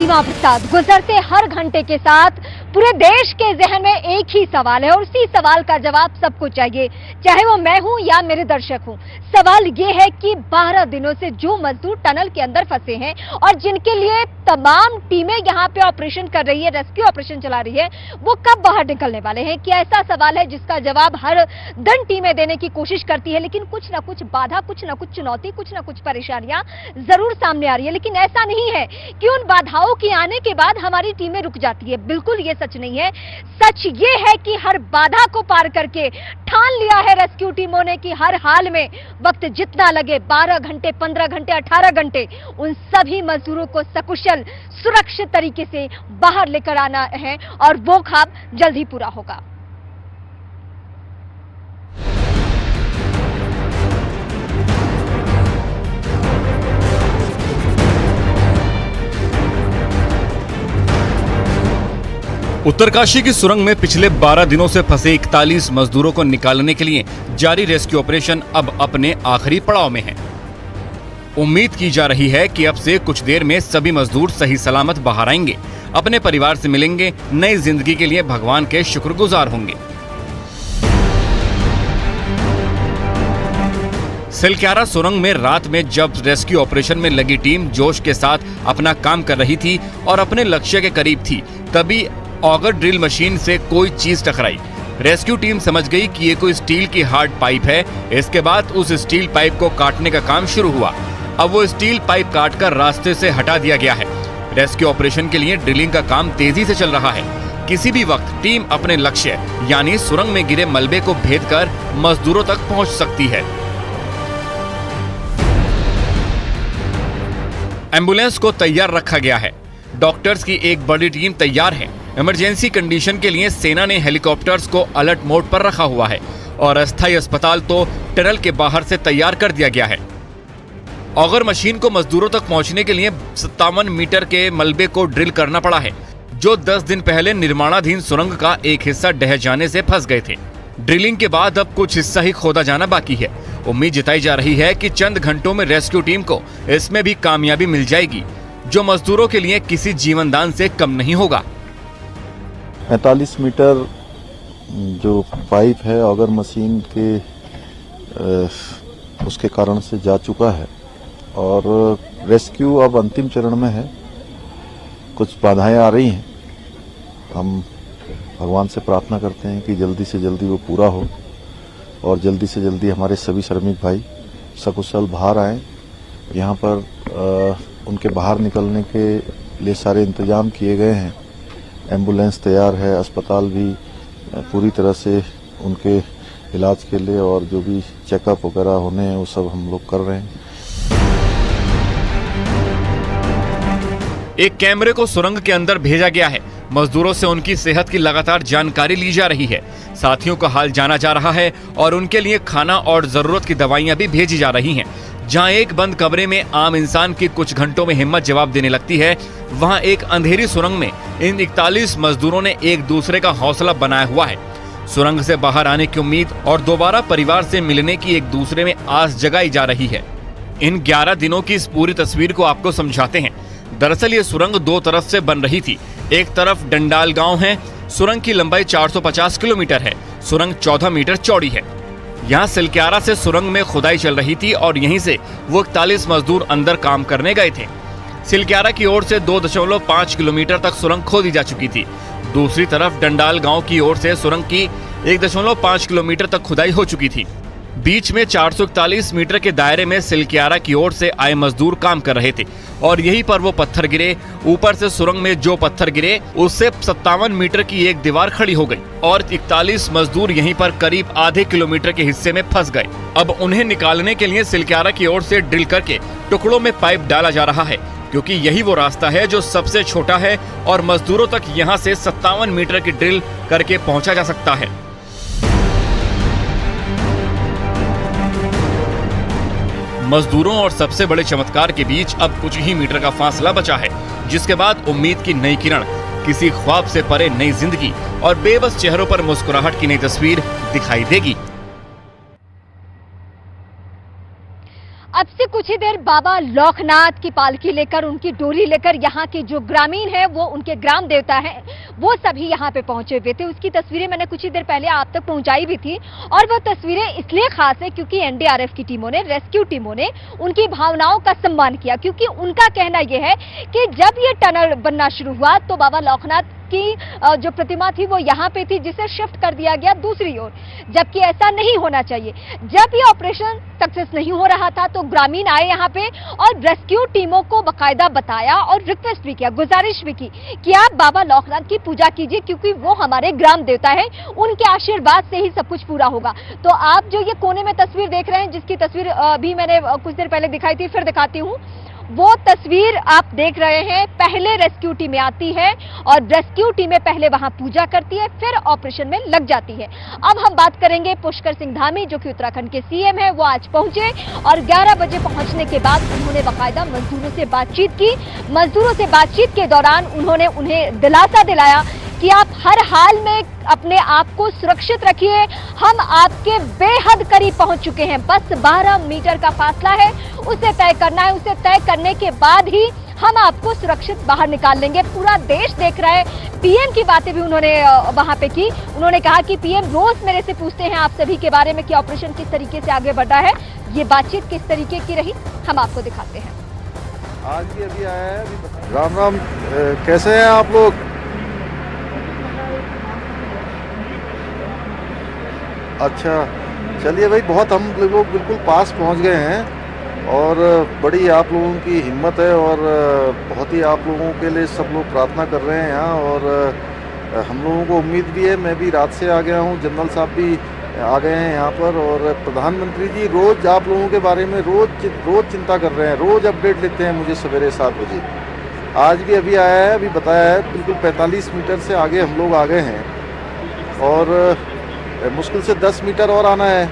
सीमा प्रसाद, गुजरते हर घंटे के साथ पूरे देश के जहन में एक ही सवाल है और उसी सवाल का जवाब सबको चाहिए, चाहे वो मैं हूं या मेरे दर्शक हूं। सवाल ये है कि 12 दिनों से जो मजदूर टनल के अंदर फंसे हैं और जिनके लिए तमाम टीमें यहां पे ऑपरेशन कर रही है, रेस्क्यू ऑपरेशन चला रही है, वो कब बाहर निकलने वाले हैं? क्या ऐसा सवाल है जिसका जवाब हर दिन टीमें देने की कोशिश करती है, लेकिन कुछ ना कुछ बाधा, कुछ ना कुछ चुनौती, कुछ ना कुछ परेशानियां जरूर सामने आ रही है। लेकिन ऐसा नहीं है कि उन बाधाओं के आने के बाद हमारी टीमें रुक जाती है, बिल्कुल ये सच नहीं है। सच ये है कि हर बाधा को पार करके ठान लिया है रेस्क्यू टीमों ने कि हर हाल में वक्त जितना लगे, 12 घंटे, 15 घंटे, 18 घंटे, उन सभी मजदूरों को सकुशल सुरक्षित तरीके से बाहर लेकर आना है और वो ख्वाब जल्द ही पूरा होगा। उत्तरकाशी की सुरंग में पिछले 12 दिनों से फंसे 41 मजदूरों को निकालने के लिए जारी रेस्क्यू ऑपरेशन अब अपने आखिरी पड़ाव में है। उम्मीद की जा रही है कि अब से कुछ देर में सभी मजदूर सही सलामत बाहर आएंगे, अपने परिवार से मिलेंगे, नई जिंदगी के लिए भगवान के शुक्रगुजार होंगे। सिलक्यारा सुरंग में रात में जब रेस्क्यू ऑपरेशन में लगी टीम जोश के साथ अपना काम कर रही थी और अपने लक्ष्य के करीब थी, तभी ऑगर ड्रिल मशीन से कोई चीज टकराई। रेस्क्यू टीम समझ गई कि ये कोई स्टील की हार्ड पाइप है। इसके बाद उस स्टील पाइप को काटने का काम शुरू हुआ। अब वो स्टील पाइप काटकर रास्ते से हटा दिया गया है। रेस्क्यू ऑपरेशन के लिए ड्रिलिंग का काम तेजी से चल रहा है। किसी भी वक्त टीम अपने लक्ष्य यानी सुरंग में गिरे मलबे को भेदकर मजदूरों तक पहुंच सकती है। एम्बुलेंस को तैयार रखा गया है। डॉक्टर्स की एक बड़ी टीम तैयार है। इमरजेंसी कंडीशन के लिए सेना ने हेलीकॉप्टर्स को अलर्ट मोड पर रखा हुआ है और अस्थायी अस्पताल तो टनल के बाहर से तैयार कर दिया गया है। ऑगर मशीन को मजदूरों तक पहुंचने के लिए 57 मीटर के मलबे को ड्रिल करना पड़ा है, जो 10 दिन पहले निर्माणाधीन सुरंग का एक हिस्सा ढह जाने से फंस गए थे। ड्रिलिंग के बाद अब कुछ हिस्सा ही खोदा जाना बाकी है। उम्मीद जताई जा रही है कि चंद घंटों में रेस्क्यू टीम को इसमें भी कामयाबी मिल जाएगी, जो मजदूरों के लिए किसी जीवनदान से कम नहीं होगा। 45 मीटर जो पाइप है ऑगर मशीन के उसके कारण से जा चुका है और रेस्क्यू अब अंतिम चरण में है। कुछ बाधाएं आ रही हैं। हम भगवान से प्रार्थना करते हैं कि जल्दी से जल्दी वो पूरा हो और जल्दी से जल्दी हमारे सभी श्रमिक भाई सकुशल बाहर आएँ। यहाँ पर उनके बाहर निकलने के लिए सारे इंतजाम किए गए हैं। एम्बुलेंस तैयार है, अस्पताल भी पूरी तरह से उनके इलाज के लिए और जो भी चेकअप वगैरह होने हैं वो सब हम लोग कर रहे हैं। एक कैमरे को सुरंग के अंदर भेजा गया है। मजदूरों से उनकी सेहत की लगातार जानकारी ली जा रही है। साथियों का हाल जाना जा रहा है और उनके लिए खाना और जरूरत की दवाइयां भी भेजी जा रही हैं। जहां एक बंद कमरे में आम इंसान की कुछ घंटों में हिम्मत जवाब देने लगती है, वहां एक अंधेरी सुरंग में इन 41 मजदूरों ने एक दूसरे का हौसला बनाया हुआ है। सुरंग से बाहर आने की उम्मीद और दोबारा परिवार से मिलने की एक दूसरे में आस जगाई जा रही है। इन 11 दिनों की इस पूरी तस्वीर को आपको समझाते हैं। दरअसल ये सुरंग दो तरफ से बन रही थी। एक तरफ डंडाल गांव है। सुरंग की लंबाई 450 किलोमीटर है। सुरंग 14 मीटर चौड़ी है। यहाँ सिलक्यारा से सुरंग में खुदाई चल रही थी और यहीं से वो 41 मजदूर अंदर काम करने गए थे। सिलक्यारा की ओर से 2.5 किलोमीटर तक सुरंग खोदी जा चुकी थी। दूसरी तरफ डंडाल गांव की ओर से सुरंग की 1.5 किलोमीटर तक खुदाई हो चुकी थी। बीच में 441 मीटर के दायरे में सिलक्यारा की ओर से आए मजदूर काम कर रहे थे और यहीं पर वो पत्थर गिरे। ऊपर से सुरंग में जो पत्थर गिरे उससे 57 मीटर की एक दीवार खड़ी हो गई और 41 मजदूर यहीं पर करीब आधे किलोमीटर के हिस्से में फंस गए। अब उन्हें निकालने के लिए सिलक्यारा की ओर से ड्रिल करके टुकड़ों में पाइप डाला जा रहा है, क्योंकि यही वो रास्ता है जो सबसे छोटा है और मजदूरों तक यहाँ से 57 मीटर की ड्रिल करके पहुंचा जा सकता है। मजदूरों और सबसे बड़े चमत्कार के बीच अब कुछ ही मीटर का फासला बचा है, जिसके बाद उम्मीद की नई किरण, किसी ख्वाब से परे नई जिंदगी और बेबस चेहरों पर मुस्कुराहट की नई तस्वीर दिखाई देगी। अब से कुछ ही देर बाबा लोकनाथ की पालकी लेकर, उनकी डोली लेकर यहाँ के जो ग्रामीण हैं, वो उनके ग्राम देवता हैं, वो सभी यहाँ पे पहुंचे हुए थे। उसकी तस्वीरें मैंने कुछ ही देर पहले आप तक पहुंचाई भी थी और वो तस्वीरें इसलिए खास है क्योंकि एनडीआरएफ की टीमों ने, रेस्क्यू टीमों ने उनकी भावनाओं का सम्मान किया, क्योंकि उनका कहना यह है कि जब ये टनल बनना शुरू हुआ तो बाबा लोकनाथ की जो प्रतिमा थी वो यहाँ पे थी, जिसे शिफ्ट कर दिया गया दूसरी ओर, जबकि ऐसा नहीं होना चाहिए। जब ये ऑपरेशन सक्सेस नहीं हो रहा था तो ग्रामीण आए यहाँ पे और रेस्क्यू टीमों को बकायदा बताया और रिक्वेस्ट भी किया, गुजारिश भी की कि आप बाबा लोकनाथ की पूजा कीजिए क्योंकि वो हमारे ग्राम देवता है, उनके आशीर्वाद से ही सब कुछ पूरा होगा। तो आप जो ये कोने में तस्वीर देख रहे हैं, जिसकी तस्वीर भी मैंने कुछ देर पहले दिखाई थी, फिर दिखाती हूँ, वो तस्वीर आप देख रहे हैं। पहले रेस्क्यू टीमें आती है और रेस्क्यू टीमें पहले वहां पूजा करती है, फिर ऑपरेशन में लग जाती है। अब हम बात करेंगे पुष्कर सिंह धामी, जो कि उत्तराखंड के सीएम है। वो आज पहुंचे और 11 बजे पहुंचने के बाद उन्होंने बाकायदा मजदूरों से बातचीत की। मजदूरों से बातचीत के दौरान उन्होंने उन्हें दिलासा दिलाया कि आप हर हाल में अपने आप को सुरक्षित रखिए, हम आपके बेहद करीब पहुंच चुके हैं, बस 12 मीटर का फासला है, उसे तय करना है, उसे तय करने के बाद ही हम आपको सुरक्षित बाहर निकाल लेंगे। पूरा देश देख रहा है। पीएम की बातें भी उन्होंने वहां पे की। उन्होंने कहा कि पीएम रोज मेरे से पूछते हैं आप सभी के बारे में कि ऑपरेशन किस तरीके से आगे बढ़ रहा है। ये बातचीत किस तरीके की रही, हम आपको दिखाते हैं। आज भी अभी आया है, राम राम, कैसे हैं आप लोग? अच्छा, चलिए भाई, बहुत हम लोग बिल्कुल पास पहुंच गए हैं और बड़ी आप लोगों की हिम्मत है और बहुत ही आप लोगों के लिए सब लोग प्रार्थना कर रहे हैं यहाँ। और हम लोगों को उम्मीद भी है, मैं भी रात से आ गया हूँ, जनरल साहब भी आ गए हैं यहाँ पर और प्रधानमंत्री जी रोज़ आप लोगों के बारे में रोज़ चिंता कर रहे हैं, रोज़ अपडेट लेते हैं मुझे सवेरे 7 बजे। आज भी अभी आया है, अभी बताया है, बिल्कुल 45 मीटर से आगे हम लोग आ गए हैं और मुश्किल से 10 मीटर और आना है।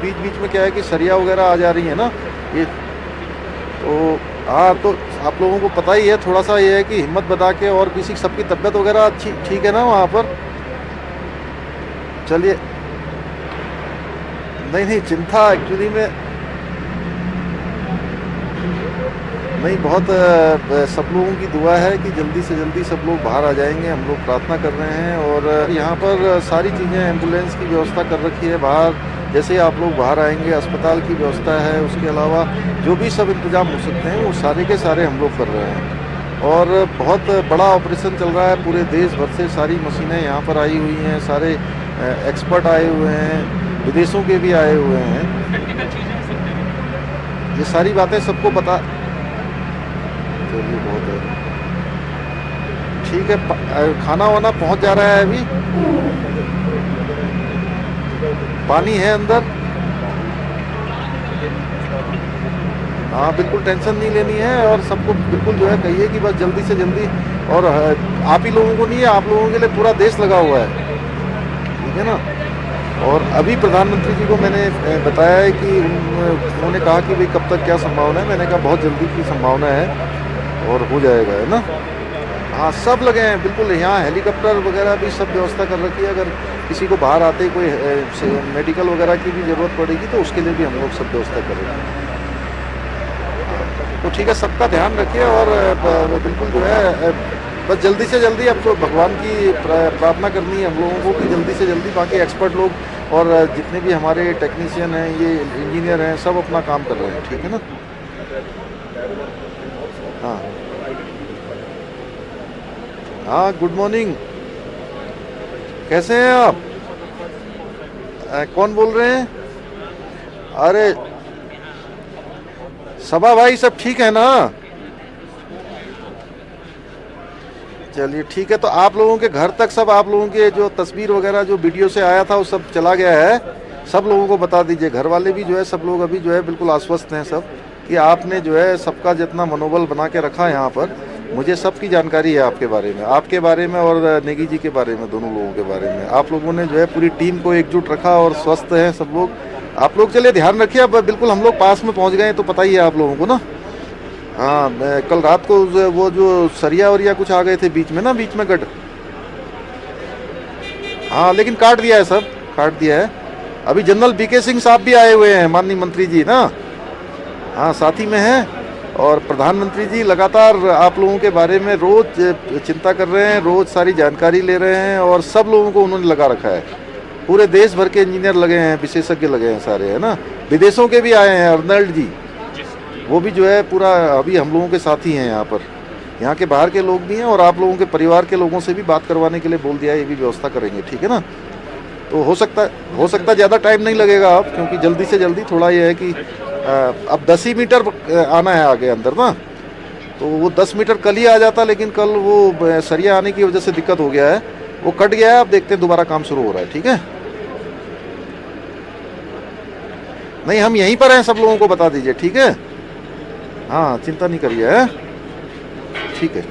बीच बीच में क्या है कि सरिया वगैरह आ जा रही है ना ये, तो हाँ, तो आप लोगों को पता ही है, थोड़ा सा ये है कि हिम्मत बता के, और किसी सबकी तबीयत वगैरह अच्छी ठीक है ना वहाँ पर? चलिए, नहीं चिंता एक्चुअली में नहीं, बहुत सब लोगों की दुआ है कि जल्दी से जल्दी सब लोग बाहर आ जाएंगे। हम लोग प्रार्थना कर रहे हैं और यहाँ पर सारी चीज़ें, एम्बुलेंस की व्यवस्था कर रखी है बाहर, जैसे आप लोग बाहर आएंगे अस्पताल की व्यवस्था है, उसके अलावा जो भी सब इंतजाम हो सकते हैं वो सारे के सारे हम लोग कर रहे हैं। और बहुत बड़ा ऑपरेशन चल रहा है, पूरे देश भर से सारी मशीनें यहाँ पर आई हुई हैं, सारे एक्सपर्ट आए हुए हैं, विदेशों के भी आए हुए हैं। ये सारी बातें सबको पता, चलिए बहुत है, ठीक है। खाना वाना पहुंच जा रहा है, अभी पानी है अंदर। हाँ, बिल्कुल टेंशन नहीं लेनी है और सबको बिल्कुल जो है कहिए कि बस जल्दी से जल्दी, और आप ही लोगों को नहीं है, आप लोगों के लिए पूरा देश लगा हुआ है, ठीक है ना। और अभी प्रधानमंत्री जी को मैंने बताया है कि उन्होंने कहा कि भाई कब तक क्या संभावना है, मैंने कहा बहुत जल्दी की संभावना है और हो जाएगा, है ना। हाँ, सब लगे हैं बिल्कुल, यहाँ हेलीकॉप्टर वगैरह भी सब व्यवस्था कर रखी है। अगर किसी को बाहर आते ही कोई मेडिकल वगैरह की भी ज़रूरत पड़ेगी तो उसके लिए भी हम लोग सब व्यवस्था कर रहे हैं। तो ठीक है, सबका ध्यान रखिए और बिल्कुल जो है बस जल्दी से जल्दी, अब तो भगवान की प्रार्थना करनी है हम लोगों को कि जल्दी से जल्दी बाकी एक्सपर्ट लोग और जितने भी हमारे टेक्नीशियन हैं, ये इंजीनियर हैं, सब अपना काम कर रहे हैं, ठीक है ना। हाँ हाँ, गुड मॉर्निंग, कैसे हैं आप? कौन बोल रहे हैं? अरे सबा भाई, सब ठीक है ना? चलिए ठीक है, तो आप लोगों के घर तक सब, आप लोगों के जो तस्वीर वगैरह जो वीडियो से आया था वो सब चला गया है, सब लोगों को बता दीजिए। घर वाले भी जो है सब लोग अभी जो है बिल्कुल आश्वस्त हैं सब कि आपने जो है सबका जितना मनोबल बना के रखा है यहाँ पर। मुझे सबकी जानकारी है आपके बारे में और नेगी जी के बारे में, दोनों लोगों के बारे में। आप लोगों ने जो है पूरी टीम को एकजुट रखा और स्वस्थ हैं सब लोग। आप लोग चलिए ध्यान रखिए, अब बिल्कुल हम लोग पास में पहुँच गए, तो पता ही है आप लोगों को ना। हाँ, कल रात को वो जो सरिया वरिया कुछ आ गए थे बीच में ना, बीच में गढ़, हाँ, लेकिन काट दिया है, सब काट दिया है। अभी जनरल बीके सिंह साहब भी आए हुए हैं, माननीय मंत्री जी ना, हाँ, साथी में है। और प्रधानमंत्री जी लगातार आप लोगों के बारे में रोज चिंता कर रहे हैं, रोज सारी जानकारी ले रहे हैं और सब लोगों को उन्होंने लगा रखा है। पूरे देश भर के इंजीनियर लगे हैं, विशेषज्ञ लगे हैं सारे, है ना। विदेशों के भी आए हैं, अर्नल्ड जी, वो भी जो है पूरा अभी हम लोगों के साथी हैं यहाँ पर। यहाँ के बाहर के लोग भी हैं और आप लोगों के परिवार के लोगों से भी बात करवाने के लिए बोल दिया है, ये भी व्यवस्था करेंगे, ठीक है ना। तो हो सकता है ज़्यादा टाइम नहीं लगेगा अब, क्योंकि जल्दी से जल्दी थोड़ा ये है कि अब 10 ही मीटर आना है आगे अंदर ना, तो वो 10 मीटर कल ही आ जाता, लेकिन कल वो सरिया आने की वजह से दिक्कत हो गया है, वो कट गया है। अब देखते हैं दोबारा काम शुरू हो रहा है, ठीक है। नहीं, हम यहीं पर हैं, सब लोगों को बता दीजिए, ठीक है। हाँ, चिंता नहीं करिए, ठीक है।